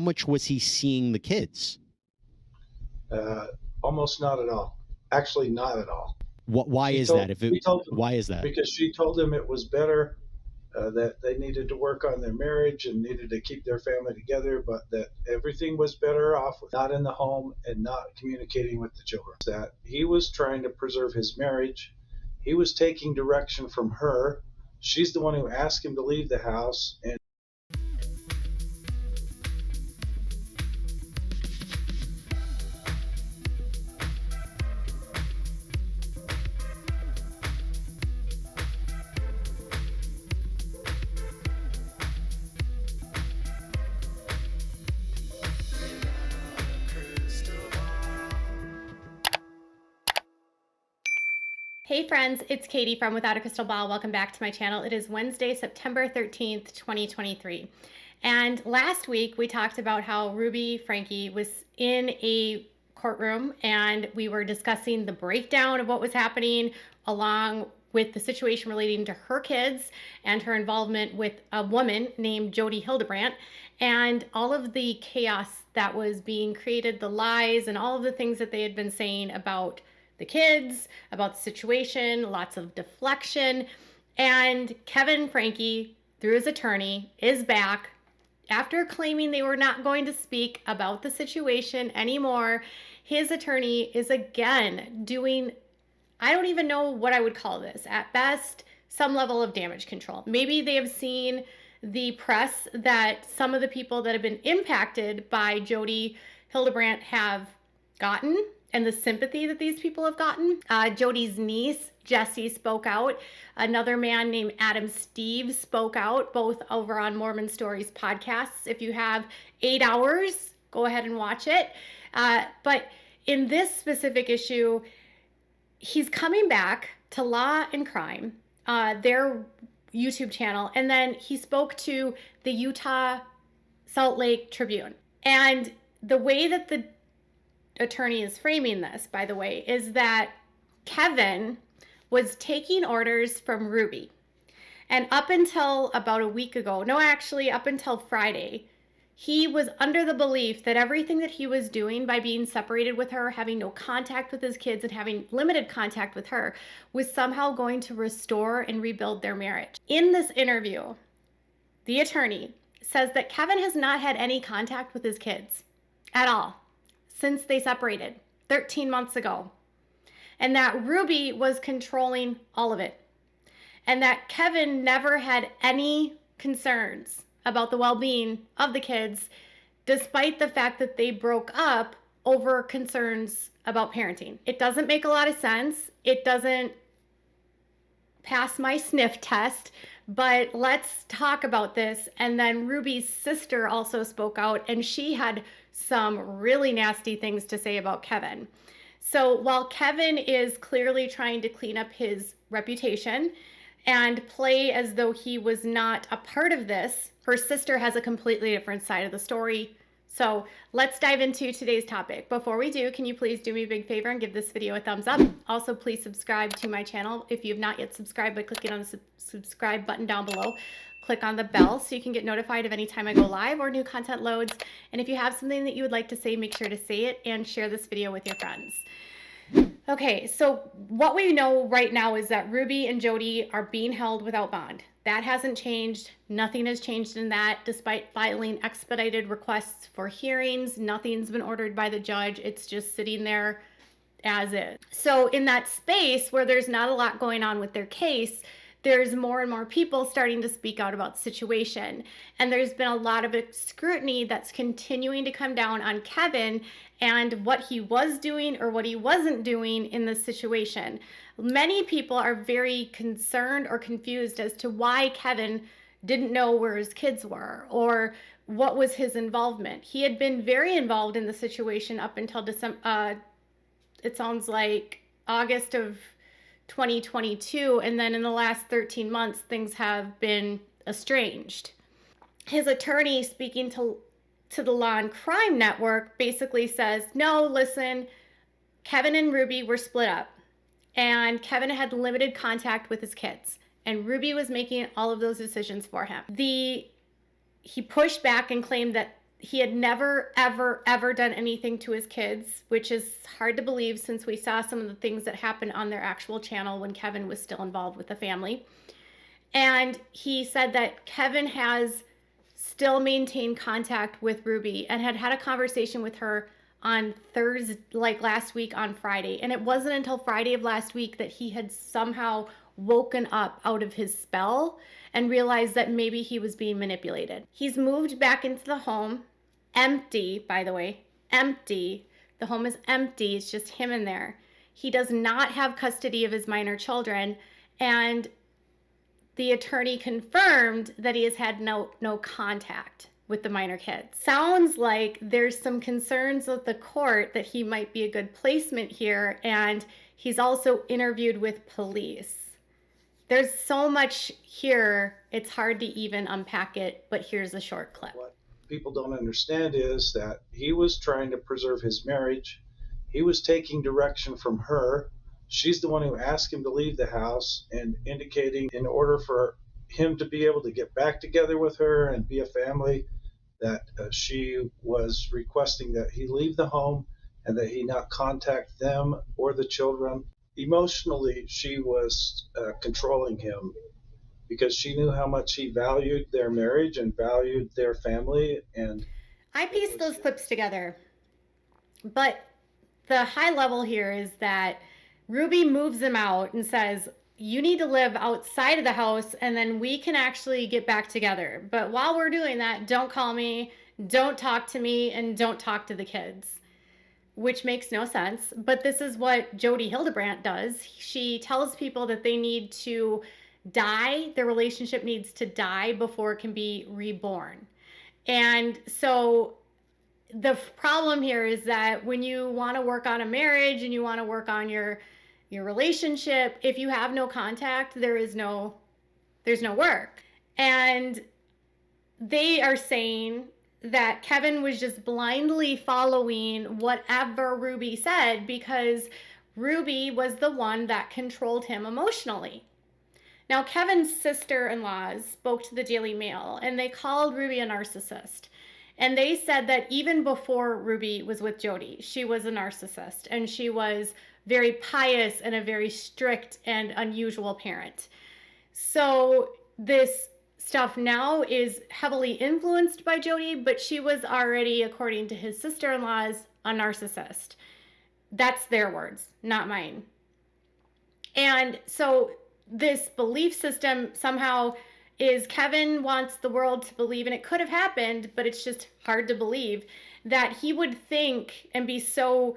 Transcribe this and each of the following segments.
how much was he seeing the kids? Almost not at all. Actually, not at all. Why is that? Why is that? Because she told him it was better, that they needed to work on their marriage and needed to keep their family together, but that everything was better off with not in the home and not communicating with the children. That he was trying to preserve his marriage. He was taking direction from her. She's the one who asked him to leave the house. And Hey friends, it's Katie from Without a Crystal Ball. Welcome back to my channel. It is Wednesday, September 13th, 2023. And last week we talked about how Franke was in a courtroom and we were discussing the breakdown of what was happening along with the situation relating to her kids and her involvement with a woman named Jodi Hildebrandt and all of the chaos that was being created, the lies and all of the things that they had been saying about the kids, about the situation, lots of deflection. And Franke, through his attorney, is back after claiming they were not going to speak about the situation anymore. His attorney is again doing, I don't even know what I would call this, at best, some level of damage control. Maybe they have seen the press that some of the people that have been impacted by Jodi Hildebrandt have gotten and the sympathy that these people have gotten. Jodi's niece, Jessie, spoke out. Another man named Adam Steve spoke out, both over on Mormon Stories podcasts. If you have 8 hours, go ahead and watch it. But in this specific issue, he's coming back to Law and Crime, their YouTube channel, and then he spoke to the Utah Salt Lake Tribune. And the way that the attorney is framing this, by the way, is that Kevin was taking orders from Ruby. And up until about a week ago, no, actually up until Friday, he was under the belief that everything that he was doing by being separated with her, having no contact with his kids and having limited contact with her, was somehow going to restore and rebuild their marriage. In this interview, the attorney says that Kevin has not had any contact with his kids at all since they separated 13 months ago, and that Ruby was controlling all of it, and that Kevin never had any concerns about the well-being of the kids, despite the fact that they broke up over concerns about parenting. It doesn't make a lot of sense. It doesn't pass my sniff test, but let's talk about this. And then Ruby's sister also spoke out, and she had some really nasty things to say about Kevin. So while Kevin is clearly trying to clean up his reputation and play as though he was not a part of this, her sister has a completely different side of the story. So let's dive into today's topic. Before we do, can you please do me a big favor and give this video a thumbs up? Also, please subscribe to my channel if you have not yet subscribed by clicking on the subscribe button down below. Click on the bell so you can get notified of any time I go live or new content loads. And if you have something that you would like to say, make sure to say it and share this video with your friends. Okay, so what we know right now is that Ruby and Jodi are being held without bond. That hasn't changed. Nothing has changed in that. Despite filing expedited requests for hearings, nothing's been ordered by the judge. It's just sitting there as is. So in that space where there's not a lot going on with their case, there's more and more people starting to speak out about the situation. And there's been a lot of scrutiny that's continuing to come down on Kevin and what he was doing or what he wasn't doing in this situation. Many people are very concerned or confused as to why Kevin didn't know where his kids were or what was his involvement. He had been very involved in the situation up until December, it sounds like August of 2022, and then in the last 13 months things have been estranged. His attorney, speaking to the Law and Crime Network, basically says, no, listen, Kevin and Ruby were split up and Kevin had limited contact with his kids and Ruby was making all of those decisions for him. He pushed back and claimed that he had never, ever, ever done anything to his kids, which is hard to believe since we saw some of the things that happened on their actual channel when Kevin was still involved with the family. And he said that Kevin has still maintained contact with Ruby and had a conversation with her on Thursday, like last week on Friday. And it wasn't until Friday of last week that he had somehow woken up out of his spell and realized that maybe he was being manipulated. He's moved back into the home, empty, by the way, empty. The home is empty. It's just him in there. He does not have custody of his minor children, and the attorney confirmed that he has had no contact with the minor kids. Sounds like there's some concerns with the court that he might be a good placement here, and he's also interviewed with police. There's so much here, it's hard to even unpack it, but here's a short clip. What people don't understand is that he was trying to preserve his marriage. He was taking direction from her. She's the one who asked him to leave the house and indicating in order for him to be able to get back together with her and be a family, that she was requesting that he leave the home and that he not contact them or the children. Emotionally, she was controlling him because she knew how much he valued their marriage and valued their family. And I pieced those clips together, but the high level here is that Ruby moves him out and says, you need to live outside of the house and then we can actually get back together. But while we're doing that, don't call me, don't talk to me, and don't talk to the kids, which makes no sense. But this is what Jodi Hildebrandt does. She tells people that they need to die, their relationship needs to die before it can be reborn. And so the problem here is that when you want to work on a marriage and you want to work on your relationship, if you have no contact, there's no work. And they are saying that Kevin was just blindly following whatever Ruby said because Ruby was the one that controlled him emotionally. Now, Kevin's sister-in-laws spoke to the Daily Mail and they called Ruby a narcissist. And they said that even before Ruby was with Jodi, she was a narcissist and she was very pious and a very strict and unusual parent. So this stuff now is heavily influenced by Jodi, but she was already, according to his sister-in-laws, a narcissist. That's their words, not mine. And so this belief system somehow is Kevin wants the world to believe, and it could have happened, but it's just hard to believe, that he would think and be so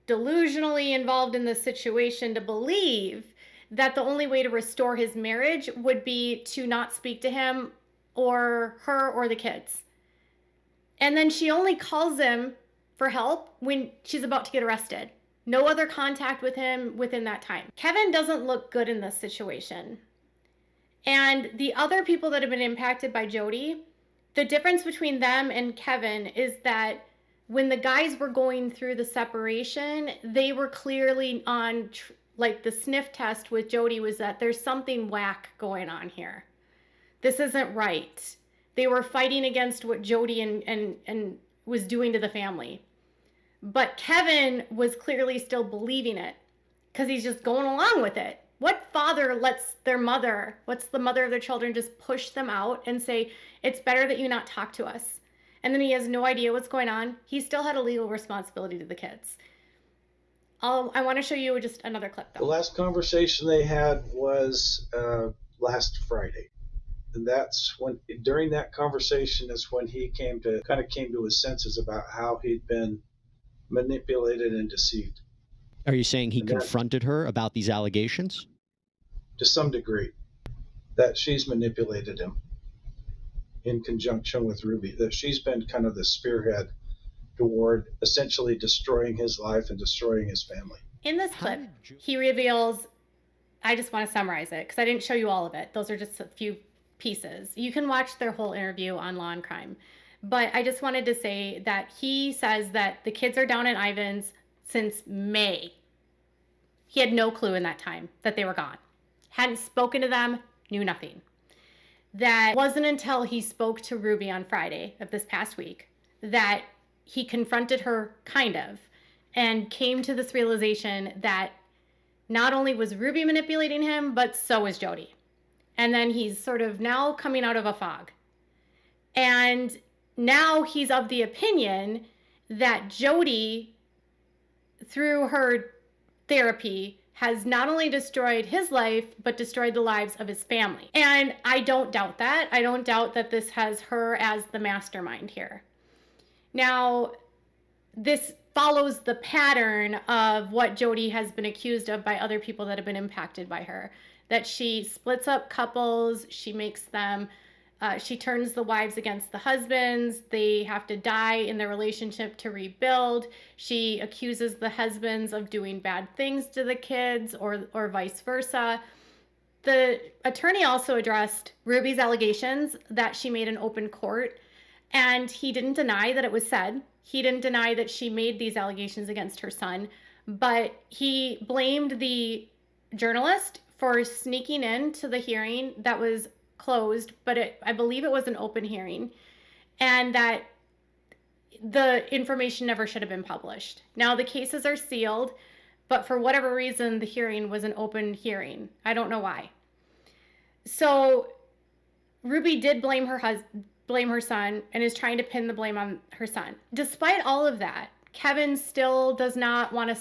delusionally involved in this situation to believe that the only way to restore his marriage would be to not speak to him or her or the kids. And then she only calls him for help when she's about to get arrested. No other contact with him within that time. Kevin doesn't look good in this situation. And the other people that have been impacted by Jodi, the difference between them and Kevin is that when the guys were going through the separation, they were clearly on, like the sniff test with Jodi was that there's something whack going on here. This isn't right. They were fighting against what Jodi and was doing to the family. But Kevin was clearly still believing it because he's just going along with it. What father lets their mother, what's the mother of their children, just push them out and say, it's better that you not talk to us? And then he has no idea what's going on. He still had a legal responsibility to the kids. I want to show you just another clip, though. The last conversation they had was last Friday. And that's when, during that conversation is when he came to his senses about how he'd been manipulated and deceived. Are you saying he confronted her about these allegations? To some degree, that she's manipulated him in conjunction with Ruby, that she's been kind of the spearhead toward essentially destroying his life and destroying his family. In this clip, he reveals, I just want to summarize it because I didn't show you all of it. Those are just a few pieces. You can watch their whole interview on Law and Crime. But I just wanted to say that he says that the kids are down in Ivan's since May. He had no clue in that time that they were gone. Hadn't spoken to them, knew nothing. That wasn't until he spoke to Ruby on Friday of this past week that he confronted her, kind of, and came to this realization that not only was Ruby manipulating him, but so was Jodi. And then he's sort of now coming out of a fog. And now he's of the opinion that Jodi, through her therapy, has not only destroyed his life, but destroyed the lives of his family. And I don't doubt that. I don't doubt that this has her as the mastermind here. Now, this follows the pattern of what Jodi has been accused of by other people that have been impacted by her. That she splits up couples, she makes them, she turns the wives against the husbands, they have to die in their relationship to rebuild. She accuses the husbands of doing bad things to the kids, or vice versa. The attorney also addressed Ruby's allegations that she made in open court, and he didn't deny that it was said. He didn't deny that she made these allegations against her son, but he blamed the journalist for sneaking into the hearing that was closed, but I believe it was an open hearing, and that the information never should have been published. Now the cases are sealed, but for whatever reason, the hearing was an open hearing. I don't know why. So Ruby did blame her son, and is trying to pin the blame on her son. Despite all of that, Kevin still does not want to,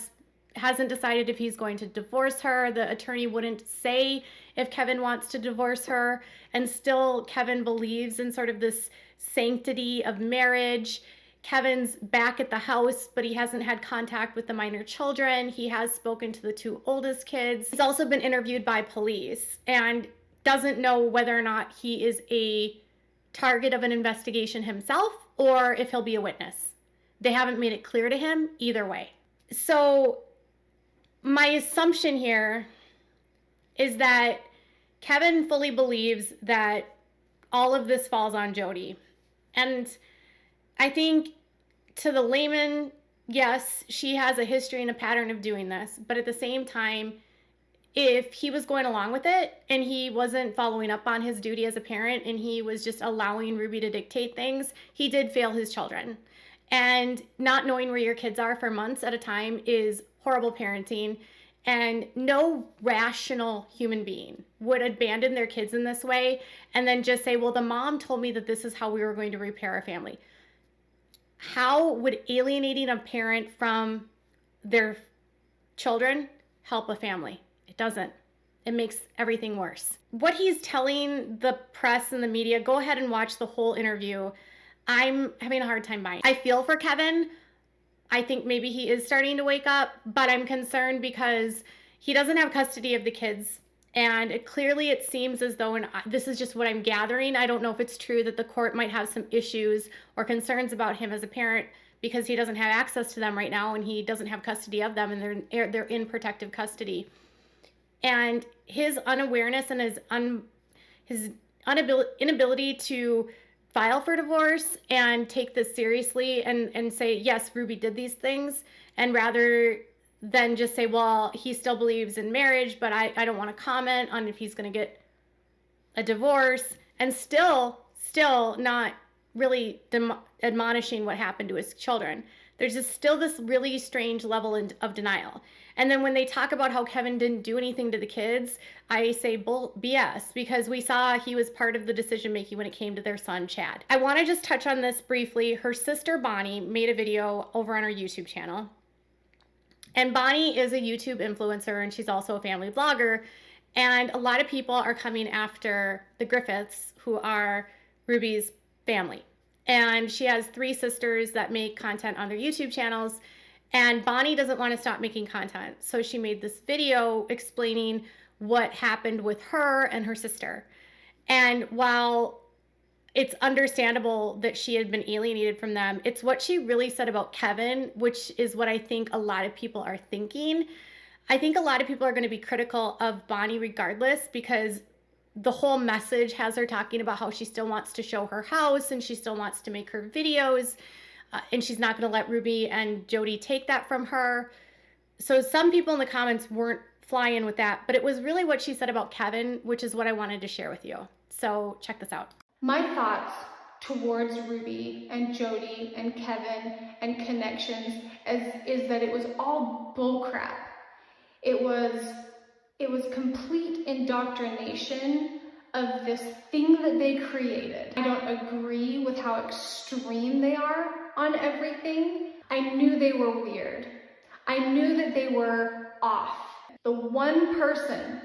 hasn't decided if he's going to divorce her. The attorney wouldn't say if Kevin wants to divorce her, and still Kevin believes in sort of this sanctity of marriage. Kevin's back at the house, but he hasn't had contact with the minor children. He has spoken to the two oldest kids. He's also been interviewed by police and doesn't know whether or not he is a target of an investigation himself or if he'll be a witness. They haven't made it clear to him either way. So my assumption here is that Kevin fully believes that all of this falls on Jodi. And I think to the layman, yes, she has a history and a pattern of doing this, but at the same time, if he was going along with it and he wasn't following up on his duty as a parent and he was just allowing Ruby to dictate things, he did fail his children. And not knowing where your kids are for months at a time is horrible parenting. And no rational human being would abandon their kids in this way and then just say, well, the mom told me that this is how we were going to repair our family. How would alienating a parent from their children help a family? It doesn't. It makes everything worse. What he's telling the press and the media, go ahead and watch the whole interview. I'm having a hard time buying. I feel for Kevin. I think maybe he is starting to wake up, but I'm concerned because he doesn't have custody of the kids. And it seems as though, and this is just what I'm gathering, I don't know if it's true, that the court might have some issues or concerns about him as a parent because he doesn't have access to them right now and he doesn't have custody of them, and they're in protective custody. And his unawareness and his inability to file for divorce and take this seriously and say, yes, Ruby did these things, and rather than just say, well, he still believes in marriage, but I don't want to comment on if he's going to get a divorce, and still not really admonishing what happened to his children. There's just still this really strange level of denial. And then when they talk about how Kevin didn't do anything to the kids, I say BS, because we saw he was part of the decision making when it came to their son, Chad. I want to just touch on this briefly. Her sister, Bonnie, made a video over on her YouTube channel. And Bonnie is a YouTube influencer, and she's also a family blogger. And a lot of people are coming after the Griffiths, who are Ruby's family. And she has 3 sisters that make content on their YouTube channels. And Bonnie doesn't want to stop making content. So she made this video explaining what happened with her and her sister. And while it's understandable that she had been alienated from them, it's what she really said about Kevin, which is what I think a lot of people are thinking. I think a lot of people are going to be critical of Bonnie regardless, because the whole message has her talking about how she still wants to show her house and she still wants to make her videos. And she's not going to let Ruby and Jodi take that from her. So some people in the comments weren't flying with that, but it was really what she said about Kevin, which is what I wanted to share with you. So check this out. My thoughts towards Ruby and Jodi and Kevin and connections is that it was all bullcrap. It was complete indoctrination of this thing that they created. I don't agree with how extreme they are on everything. I knew they were weird. I knew that they were off. The one person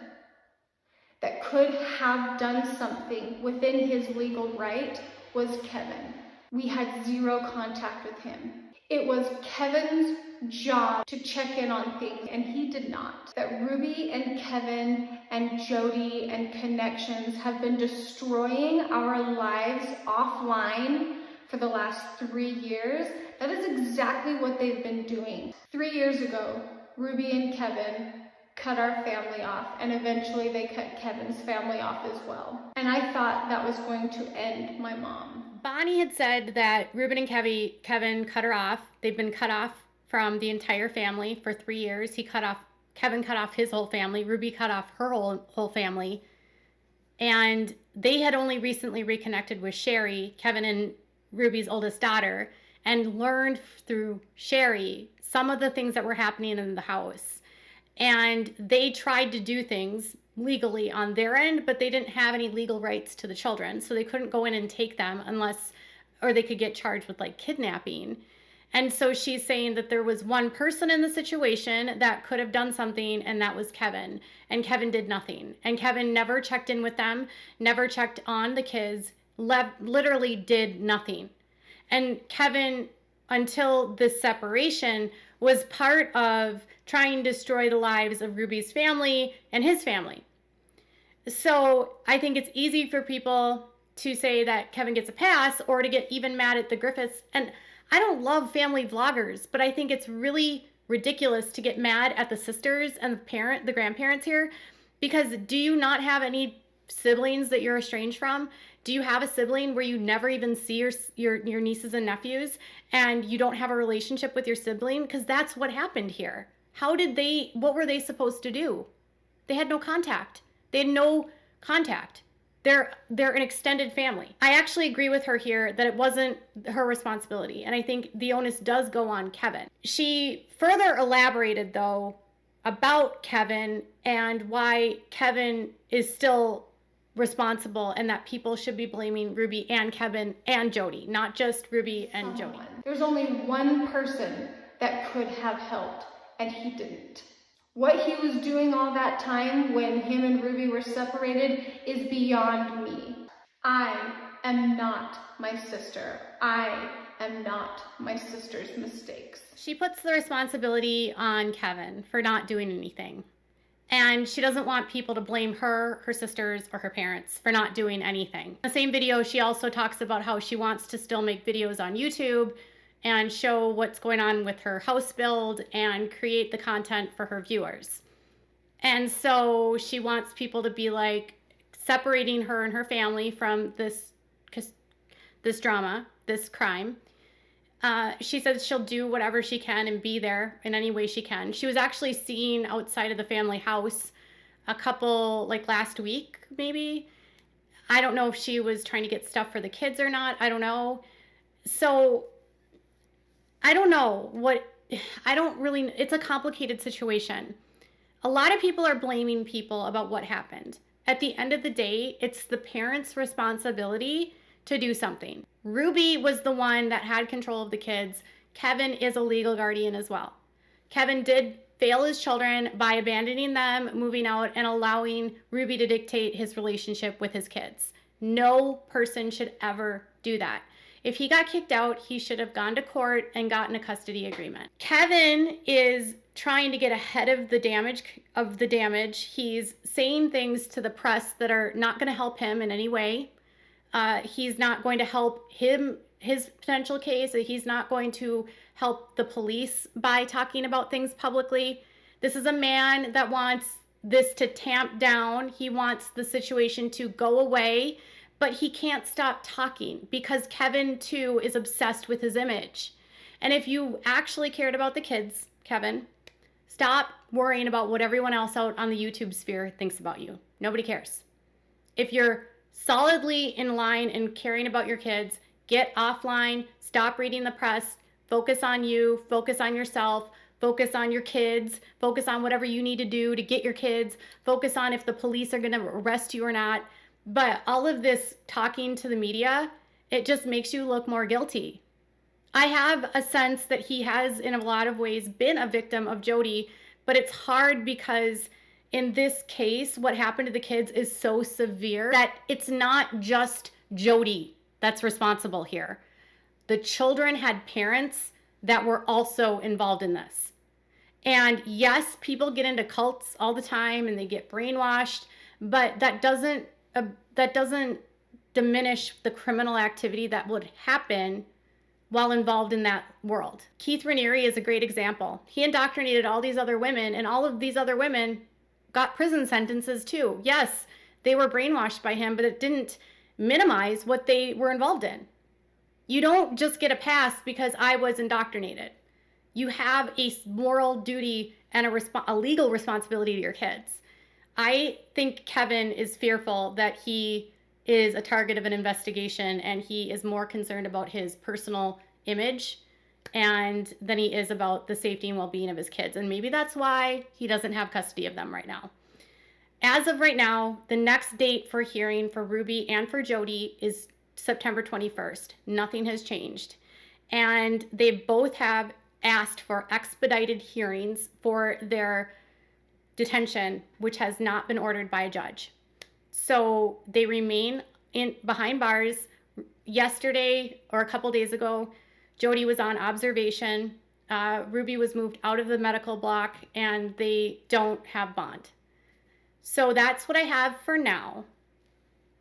that could have done something within his legal right was Kevin. We had zero contact with him. It was Kevin's job to check in on things, and he did not. That Ruby and Kevin and Jodi and connections have been destroying our lives offline for the last 3 years. That is exactly what they've been doing. 3 years ago, Ruby and Kevin cut our family off, and eventually they cut Kevin's family off as well. And I thought that was going to end my mom. Bonnie had said that Ruben and Kevin cut her off. They've been cut off from the entire family for 3 years. Kevin cut off his whole family. Ruby cut off her whole family. And they had only recently reconnected with Sherry, Kevin and Ruby's oldest daughter, and learned through Sherry some of the things that were happening in the house. And they tried to do things legally on their end, but they didn't have any legal rights to the children. So they couldn't go in and take them or they could get charged with like kidnapping. And so she's saying that there was one person in the situation that could have done something, and that was Kevin. And Kevin did nothing. And Kevin never checked in with them, never checked on the kids, literally did nothing. And Kevin, until this separation, was part of trying to destroy the lives of Ruby's family and his family. So I think it's easy for people to say that Kevin gets a pass, or to get even mad at the Griffiths. And I don't love family vloggers, but I think it's really ridiculous to get mad at the sisters and the grandparents here, because do you not have any siblings that you're estranged from? Do you have a sibling where you never even see your nieces and nephews, and you don't have a relationship with your sibling? Because that's what happened here. What were they supposed to do? They had no contact. They had no contact. They're an extended family. I actually agree with her here that it wasn't her responsibility, and I think the onus does go on Kevin. She further elaborated, though, about Kevin and why Kevin is still responsible, and that people should be blaming Ruby and Kevin and Jodi, not just Ruby and Jodi. There's only one person that could have helped, and he didn't. What he was doing all that time when him and Ruby were separated is beyond me. I am not my sister. I am not my sister's mistakes. She puts the responsibility on Kevin for not doing anything. And she doesn't want people to blame her, her sisters, or her parents for not doing anything. In the same video, she also talks about how she wants to still make videos on YouTube and show what's going on with her house build and create the content for her viewers. And so she wants people to be like separating her and her family from this drama, this crime. She says she'll do whatever she can and be there in any way she can. She was actually seen outside of the family house last week, maybe. I don't know if she was trying to get stuff for the kids or not. I don't know. So I don't know it's a complicated situation. A lot of people are blaming people about what happened. At the end of the day, it's the parents' responsibility to do something. Ruby was the one that had control of the kids. Kevin is a legal guardian as well. Kevin did fail his children by abandoning them, moving out, and allowing Ruby to dictate his relationship with his kids. No person should ever do that. If he got kicked out, he should have gone to court and gotten a custody agreement. Kevin is trying to get ahead of the damage. He's saying things to the press that are not going to help him in any way. He's not going to help his potential case. He's not going to help the police by talking about things publicly. This is a man that wants this to tamp down. He wants the situation to go away, but he can't stop talking because Kevin, too, is obsessed with his image. And if you actually cared about the kids, Kevin, stop worrying about what everyone else out on the YouTube sphere thinks about you. Nobody cares. If you're solidly in line and caring about your kids, Get offline, stop reading the press, focus on you, focus on yourself, focus on your kids, focus on whatever you need to do to get your kids, focus on if the police are going to arrest you or not. But all of this talking to the media, it just makes you look more guilty. I have a sense that he has, in a lot of ways, been a victim of Jodi, but it's hard because in this case, what happened to the kids is so severe that it's not just Jodi that's responsible here. The children had parents that were also involved in this. And yes, people get into cults all the time and they get brainwashed, but that doesn't diminish the criminal activity that would happen while involved in that world. Keith Raniere is a great example. He indoctrinated all these other women, and all of these other women got prison sentences too. Yes, they were brainwashed by him, but it didn't minimize what they were involved in. You don't just get a pass because I was indoctrinated. You have a moral duty and a legal responsibility to your kids. I think Kevin is fearful that he is a target of an investigation, and he is more concerned about his personal image than he is about the safety and well-being of his kids. And maybe that's why he doesn't have custody of them right now. As of right now, the next date for hearing for Ruby and for Jodi is September 21st. Nothing has changed. And they both have asked for expedited hearings for their detention, which has not been ordered by a judge. So they remain behind bars. Yesterday, or a couple days ago, Jodi was on observation. Ruby was moved out of the medical block, and they don't have bond. So that's what I have for now.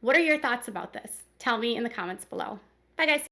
What are your thoughts about this? Tell me in the comments below. Bye, guys.